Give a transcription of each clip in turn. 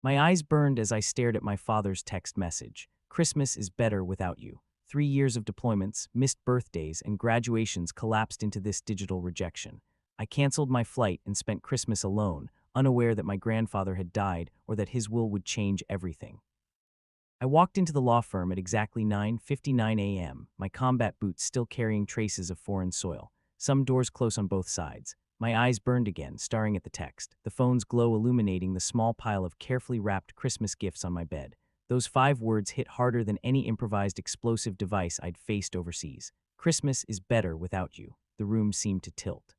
My eyes burned as I stared at my father's text message. Christmas is better without you. 3 years of deployments, missed birthdays, and graduations collapsed into this digital rejection. I canceled my flight and spent Christmas alone, unaware that my grandfather had died or that his will would change everything. I walked into the law firm at exactly 9:59 a.m., my combat boots still carrying traces of foreign soil, some doors close on both sides. My eyes burned again, staring at the text, the phone's glow illuminating the small pile of carefully wrapped Christmas gifts on my bed. Those 5 words hit harder than any improvised explosive device I'd faced overseas. Christmas is better without you. The room seemed to tilt.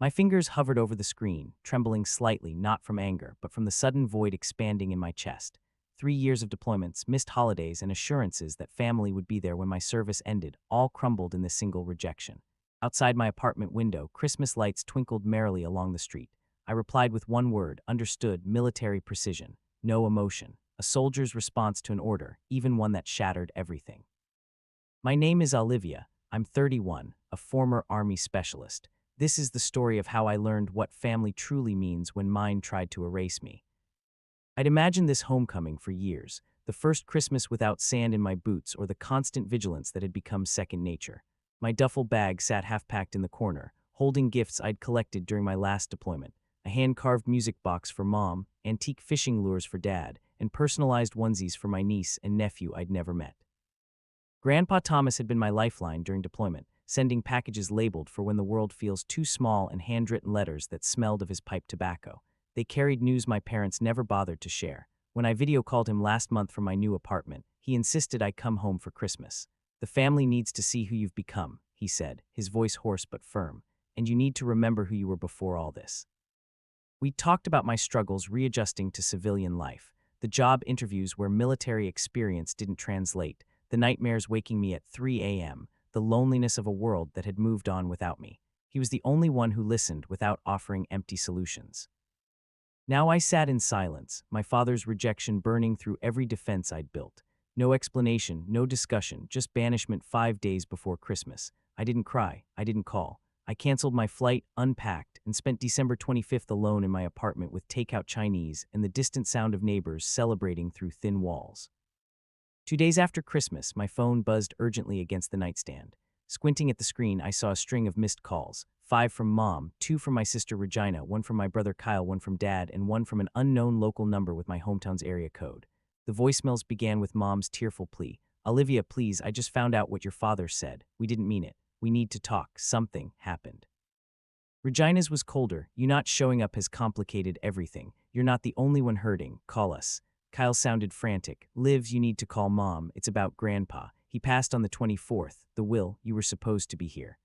My fingers hovered over the screen, trembling slightly, not from anger, but from the sudden void expanding in my chest. 3 years of deployments, missed holidays, and assurances that family would be there when my service ended, all crumbled in this single rejection. Outside my apartment window, Christmas lights twinkled merrily along the street. I replied with one word, understood, military precision. No emotion. A soldier's response to an order, even one that shattered everything. My name is Olivia. I'm 31, a former Army specialist. This is the story of how I learned what family truly means when mine tried to erase me. I'd imagined this homecoming for years, the first Christmas without sand in my boots or the constant vigilance that had become second nature. My duffel bag sat half-packed in the corner, holding gifts I'd collected during my last deployment, a hand-carved music box for Mom, antique fishing lures for Dad, and personalized onesies for my niece and nephew I'd never met. Grandpa Thomas had been my lifeline during deployment, sending packages labeled for when the world feels too small and handwritten letters that smelled of his pipe tobacco. They carried news my parents never bothered to share. When I video called him last month from my new apartment, he insisted I come home for Christmas. "The family needs to see who you've become," he said, his voice hoarse but firm, "and you need to remember who you were before all this." We talked about my struggles readjusting to civilian life, the job interviews where military experience didn't translate, the nightmares waking me at 3 a.m., the loneliness of a world that had moved on without me. He was the only one who listened without offering empty solutions. Now I sat in silence, my father's rejection burning through every defense I'd built. No explanation, no discussion, just banishment 5 days before Christmas. I didn't cry, I didn't call. I canceled my flight, unpacked, and spent December 25th alone in my apartment with takeout Chinese and the distant sound of neighbors celebrating through thin walls. 2 days after Christmas, my phone buzzed urgently against the nightstand. Squinting at the screen, I saw a string of missed calls. 5 from Mom, 2 from my sister Regina, 1 from my brother Kyle, 1 from Dad, and 1 from an unknown local number with my hometown's area code. The voicemails began with Mom's tearful plea. "Olivia, please, I just found out what your father said. We didn't mean it. We need to talk. Something happened." Regina's was colder. "You not showing up has complicated everything. You're not the only one hurting. Call us." Kyle sounded frantic. "Liv, you need to call Mom. It's about Grandpa. He passed on the 24th. The will, you were supposed to be here."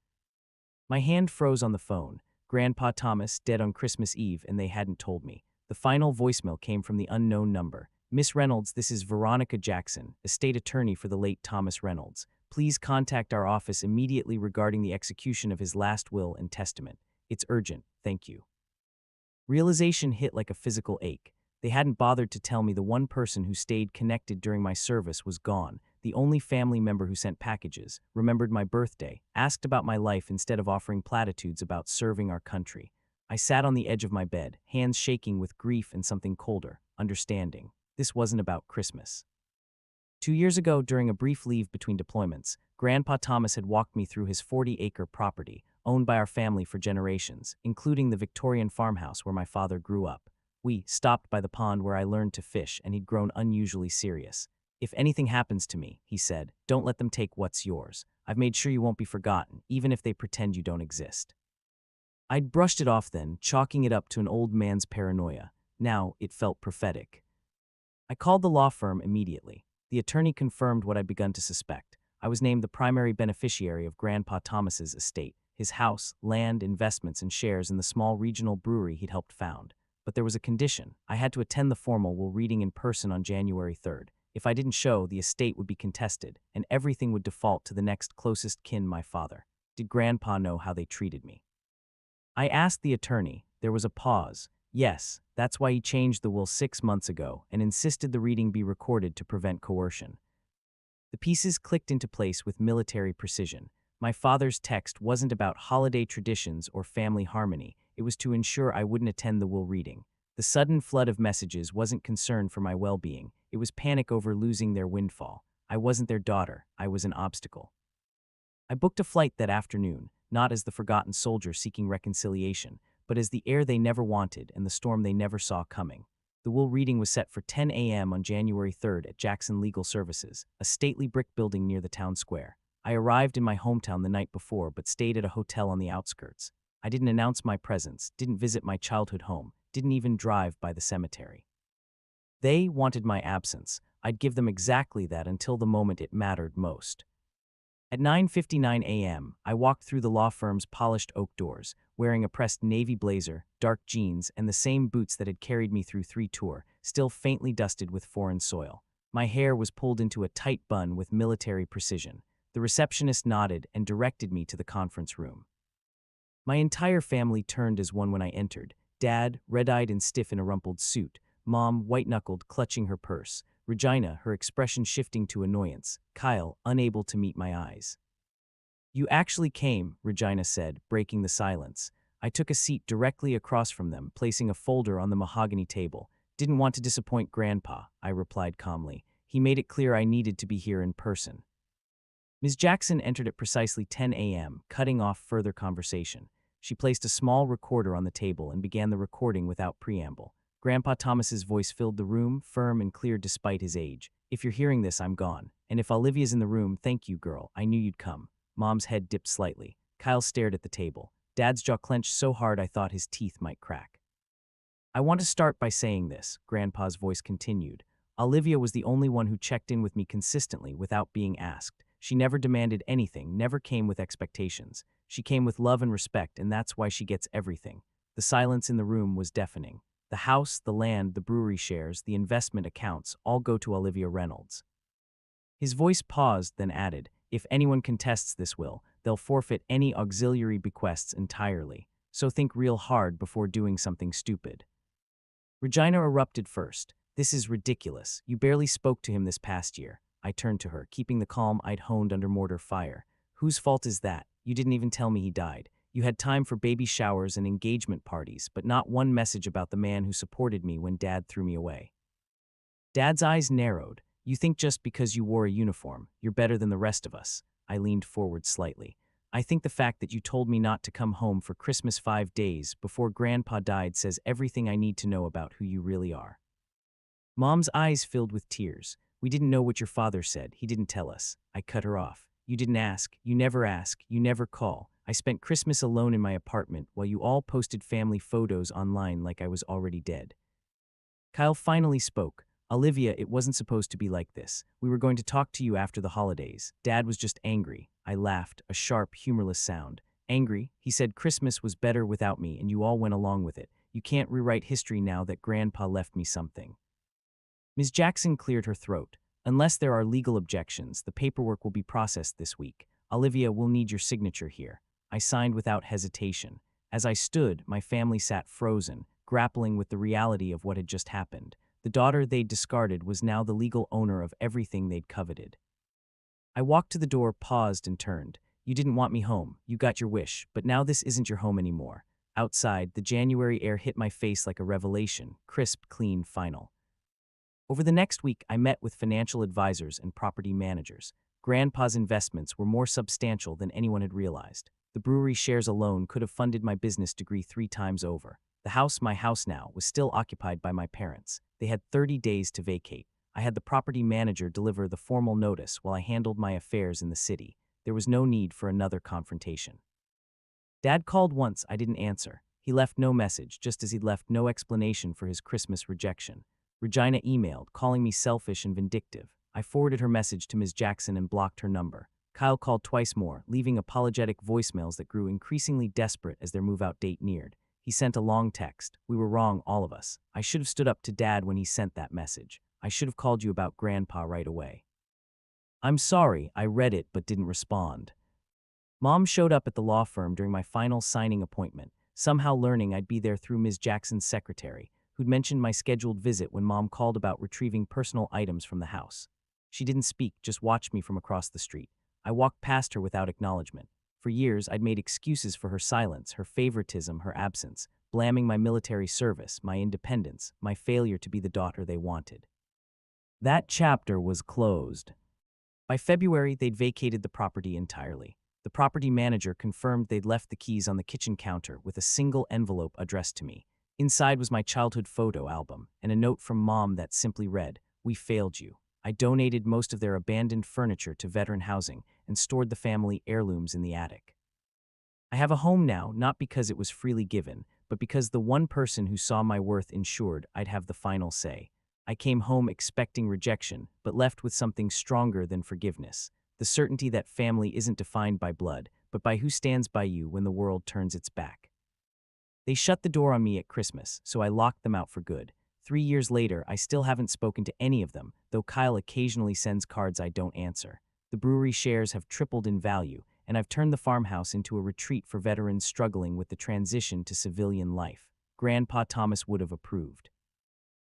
My hand froze on the phone. Grandpa Thomas, dead on Christmas Eve, and they hadn't told me. The final voicemail came from the unknown number. "Miss Reynolds, this is Veronica Jackson, estate attorney for the late Thomas Reynolds. Please contact our office immediately regarding the execution of his last will and testament. It's urgent, thank you." Realization hit like a physical ache. They hadn't bothered to tell me the one person who stayed connected during my service was gone, the only family member who sent packages, remembered my birthday, asked about my life instead of offering platitudes about serving our country. I sat on the edge of my bed, hands shaking with grief and something colder, understanding. This wasn't about Christmas. 2 years ago, during a brief leave between deployments, Grandpa Thomas had walked me through his 40-acre property, owned by our family for generations, including the Victorian farmhouse where my father grew up. We stopped by the pond where I learned to fish, and he'd grown unusually serious. "If anything happens to me," he said, "don't let them take what's yours. I've made sure you won't be forgotten, even if they pretend you don't exist." I'd brushed it off then, chalking it up to an old man's paranoia. Now it felt prophetic. I called the law firm immediately. The attorney confirmed what I'd begun to suspect. I was named the primary beneficiary of Grandpa Thomas's estate, his house, land, investments, and shares in the small regional brewery he'd helped found. But there was a condition. I had to attend the formal will reading in person on January 3rd. If I didn't show, the estate would be contested, and everything would default to the next closest kin, my father. Did Grandpa know how they treated me? I asked the attorney. There was a pause. Yes, that's why he changed the will 6 months ago and insisted the reading be recorded to prevent coercion. The pieces clicked into place with military precision. My father's text wasn't about holiday traditions or family harmony. It was to ensure I wouldn't attend the will reading. The sudden flood of messages wasn't concern for my well-being. It was panic over losing their windfall. I wasn't their daughter. I was an obstacle. I booked a flight that afternoon, not as the forgotten soldier seeking reconciliation, but as the heir they never wanted and the storm they never saw coming. The will reading was set for 10 a.m. on January 3rd at Jackson Legal Services, a stately brick building near the town square. I arrived in my hometown the night before but stayed at a hotel on the outskirts. I didn't announce my presence, didn't visit my childhood home, didn't even drive by the cemetery. They wanted my absence. I'd give them exactly that until the moment it mattered most. At 9:59 a.m., I walked through the law firm's polished oak doors, wearing a pressed navy blazer, dark jeans, and the same boots that had carried me through 3 tours, still faintly dusted with foreign soil. My hair was pulled into a tight bun with military precision. The receptionist nodded and directed me to the conference room. My entire family turned as one when I entered. Dad, red-eyed and stiff in a rumpled suit. Mom, white-knuckled, clutching her purse. Regina, her expression shifting to annoyance. Kyle, unable to meet my eyes. "You actually came," Regina said, breaking the silence. I took a seat directly across from them, placing a folder on the mahogany table. "Didn't want to disappoint Grandpa," I replied calmly. "He made it clear I needed to be here in person." Ms. Jackson entered at precisely 10 a.m., cutting off further conversation. She placed a small recorder on the table and began the recording without preamble. Grandpa Thomas's voice filled the room, firm and clear despite his age. "If you're hearing this, I'm gone. And if Olivia's in the room, thank you, girl. I knew you'd come." Mom's head dipped slightly. Kyle stared at the table. Dad's jaw clenched so hard I thought his teeth might crack. "I want to start by saying this," Grandpa's voice continued. "Olivia was the only one who checked in with me consistently without being asked. She never demanded anything, never came with expectations. She came with love and respect, and that's why she gets everything." The silence in the room was deafening. The house, the land, the brewery shares, the investment accounts all go to Olivia Reynolds. His voice paused, then added, "If anyone contests this will, they'll forfeit any auxiliary bequests entirely. So think real hard before doing something stupid." Regina erupted first. "This is ridiculous. You barely spoke to him this past year." I turned to her, keeping the calm I'd honed under mortar fire. "Whose fault is that? You didn't even tell me he died. You had time for baby showers and engagement parties, but not one message about the man who supported me when Dad threw me away." Dad's eyes narrowed. "You think just because you wore a uniform, you're better than the rest of us." I leaned forward slightly. "I think the fact that you told me not to come home for Christmas 5 days before Grandpa died says everything I need to know about who you really are." Mom's eyes filled with tears. "We didn't know what your father said. He didn't tell us." I cut her off. "You didn't ask. You never call. I spent Christmas alone in my apartment while you all posted family photos online like I was already dead." Kyle finally spoke. "Olivia, it wasn't supposed to be like this. We were going to talk to you after the holidays. Dad was just angry." I laughed, a sharp, humorless sound. "Angry? He said Christmas was better without me and you all went along with it. You can't rewrite history now that Grandpa left me something." Ms. Jackson cleared her throat. "Unless there are legal objections, the paperwork will be processed this week. Olivia, we'll need your signature here." I signed without hesitation. As I stood, my family sat frozen, grappling with the reality of what had just happened. The daughter they'd discarded was now the legal owner of everything they'd coveted. I walked to the door, paused, and turned. "You didn't want me home. You got your wish, but now this isn't your home anymore." Outside, the January air hit my face like a revelation, crisp, clean, final. Over the next week, I met with financial advisors and property managers. Grandpa's investments were more substantial than anyone had realized. The brewery shares alone could have funded my business degree 3 times over. The house, my house now, was still occupied by my parents. They had 30 days to vacate. I had the property manager deliver the formal notice while I handled my affairs in the city. There was no need for another confrontation. Dad called once. I didn't answer. He left no message, just as he'd left no explanation for his Christmas rejection. Regina emailed, calling me selfish and vindictive. I forwarded her message to Ms. Jackson and blocked her number. Kyle called twice more, leaving apologetic voicemails that grew increasingly desperate as their move-out date neared. He sent a long text. "We were wrong, all of us. I should have stood up to Dad when he sent that message. I should have called you about Grandpa right away. I'm sorry." I read it but didn't respond. Mom showed up at the law firm during my final signing appointment, somehow learning I'd be there through Ms. Jackson's secretary, who'd mentioned my scheduled visit when Mom called about retrieving personal items from the house. She didn't speak, just watched me from across the street. I walked past her without acknowledgement. For years, I'd made excuses for her silence, her favoritism, her absence, blaming my military service, my independence, my failure to be the daughter they wanted. That chapter was closed. By February, they'd vacated the property entirely. The property manager confirmed they'd left the keys on the kitchen counter with a single envelope addressed to me. Inside was my childhood photo album and a note from Mom that simply read, "We failed you." I donated most of their abandoned furniture to veteran housing and stored the family heirlooms in the attic. I have a home now, not because it was freely given, but because the one person who saw my worth ensured I'd have the final say. I came home expecting rejection, but left with something stronger than forgiveness. The certainty that family isn't defined by blood, but by who stands by you when the world turns its back. They shut the door on me at Christmas, so I locked them out for good. 3 years later, I still haven't spoken to any of them, though Kyle occasionally sends cards I don't answer. The brewery shares have tripled in value, and I've turned the farmhouse into a retreat for veterans struggling with the transition to civilian life. Grandpa Thomas would have approved.